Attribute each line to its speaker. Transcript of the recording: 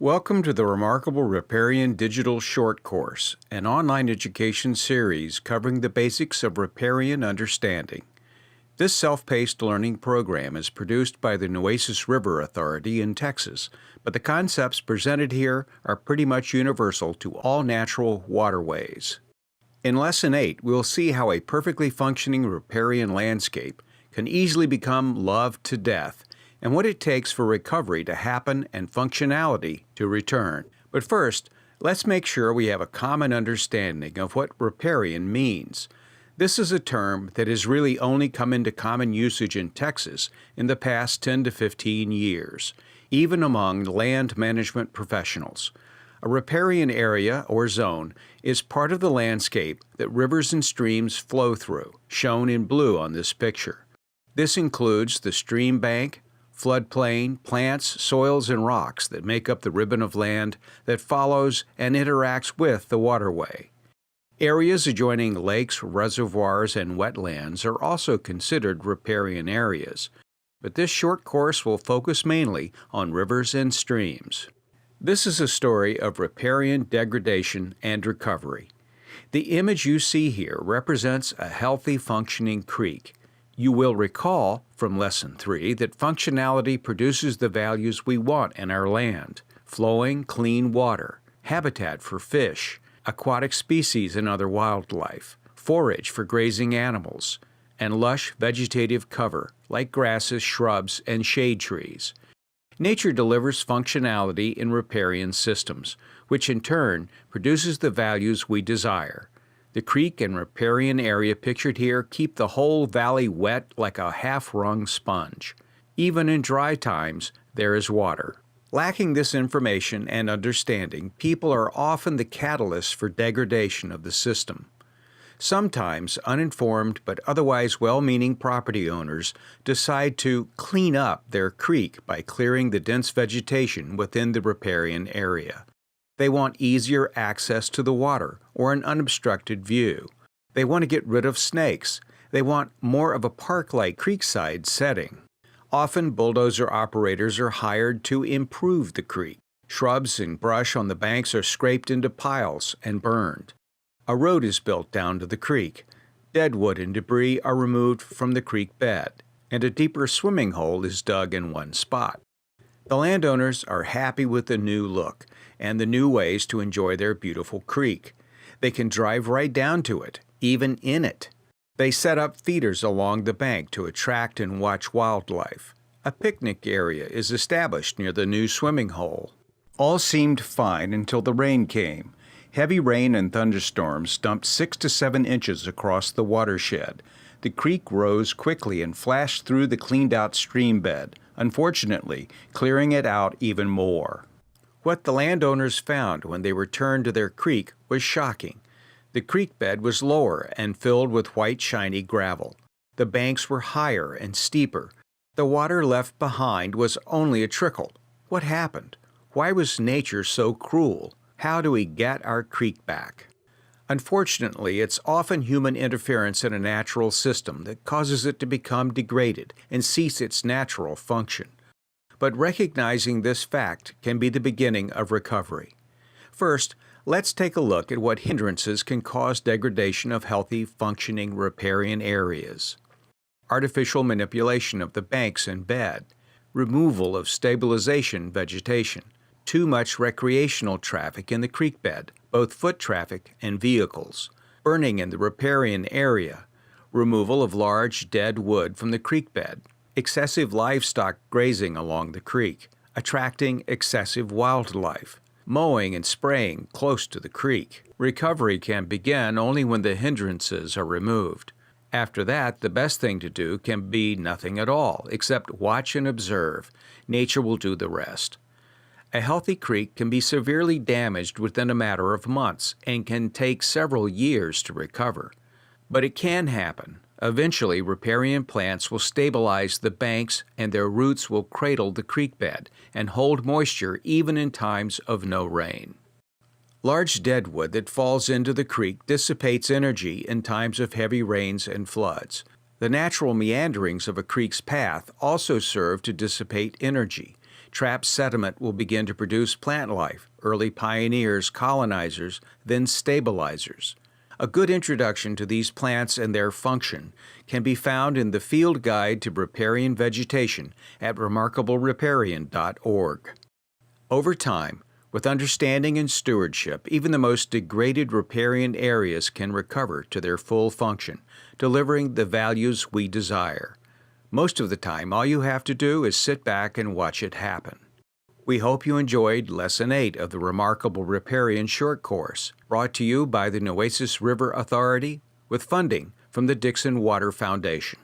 Speaker 1: Welcome to the Remarkable Riparian Digital Short Course, an online education series covering the basics of riparian understanding. This self-paced learning program is produced by the Nueces River Authority in Texas, but the concepts presented here are pretty much universal to all natural waterways. In Lesson 8, we'll see how a perfectly functioning riparian landscape can easily become loved to death, and what it takes for recovery to happen and functionality to return. But first, let's make sure we have a common understanding of what riparian means. This is a term that has really only come into common usage in Texas in the past 10 to 15 years, even among land management professionals. A riparian area or zone is part of the landscape that rivers and streams flow through, shown in blue on this picture. This includes the stream bank, floodplain, plants, soils, and rocks that make up the ribbon of land that follows and interacts with the waterway. Areas adjoining lakes, reservoirs, and wetlands are also considered riparian areas, but this short course will focus mainly on rivers and streams. This is a story of riparian degradation and recovery. The image you see here represents a healthy, functioning creek. You will recall from Lesson 3 that functionality produces the values we want in our land: flowing, clean water, habitat for fish, aquatic species and other wildlife, forage for grazing animals, and lush vegetative cover like grasses, shrubs, and shade trees. Nature delivers functionality in riparian systems, which in turn produces the values we desire. The creek and riparian area pictured here keep the whole valley wet like a half-wrung sponge. Even in dry times, there is water. Lacking this information and understanding, people are often the catalyst for degradation of the system. Sometimes uninformed but otherwise well-meaning property owners decide to clean up their creek by clearing the dense vegetation within the riparian area. They want easier access to the water or an unobstructed view. They want to get rid of snakes. They want more of a park-like creekside setting. Often bulldozer operators are hired to improve the creek. Shrubs and brush on the banks are scraped into piles and burned. A road is built down to the creek. Deadwood and debris are removed from the creek bed, and a deeper swimming hole is dug in one spot. The landowners are happy with the new look and the new ways to enjoy their beautiful creek. They can drive right down to it, even in it. They set up feeders along the bank to attract and watch wildlife. A picnic area is established near the new swimming hole. All seemed fine until the rain came. Heavy rain and thunderstorms dumped 6 to 7 inches across the watershed. The creek rose quickly and flashed through the cleaned-out stream bed, unfortunately, clearing it out even more. What the landowners found when they returned to their creek was shocking. The creek bed was lower and filled with white shiny gravel. The banks were higher and steeper. The water left behind was only a trickle. What happened? Why was nature so cruel? How do we get our creek back? Unfortunately, it's often human interference in a natural system that causes it to become degraded and cease its natural function. But recognizing this fact can be the beginning of recovery. First, let's take a look at what hindrances can cause degradation of healthy, functioning riparian areas. Artificial manipulation of the banks and bed, removal of stabilization vegetation, too much recreational traffic in the creek bed, both foot traffic and vehicles, burning in the riparian area, removal of large dead wood from the creek bed, excessive livestock grazing along the creek, attracting excessive wildlife, mowing and spraying close to the creek. Recovery can begin only when the hindrances are removed. After that, the best thing to do can be nothing at all, except watch and observe. Nature will do the rest. A healthy creek can be severely damaged within a matter of months and can take several years to recover. But it can happen. Eventually, riparian plants will stabilize the banks and their roots will cradle the creek bed and hold moisture even in times of no rain. Large deadwood that falls into the creek dissipates energy in times of heavy rains and floods. The natural meanderings of a creek's path also serve to dissipate energy. Trapped sediment will begin to produce plant life, early pioneers, colonizers, then stabilizers. A good introduction to these plants and their function can be found in the Field Guide to Riparian Vegetation at remarkableriparian.org. Over time, with understanding and stewardship, even the most degraded riparian areas can recover to their full function, delivering the values we desire. Most of the time, all you have to do is sit back and watch it happen. We hope you enjoyed Lesson 8 of the Remarkable Riparian Short Course, brought to you by the Nueces River Authority with funding from the Dixon Water Foundation.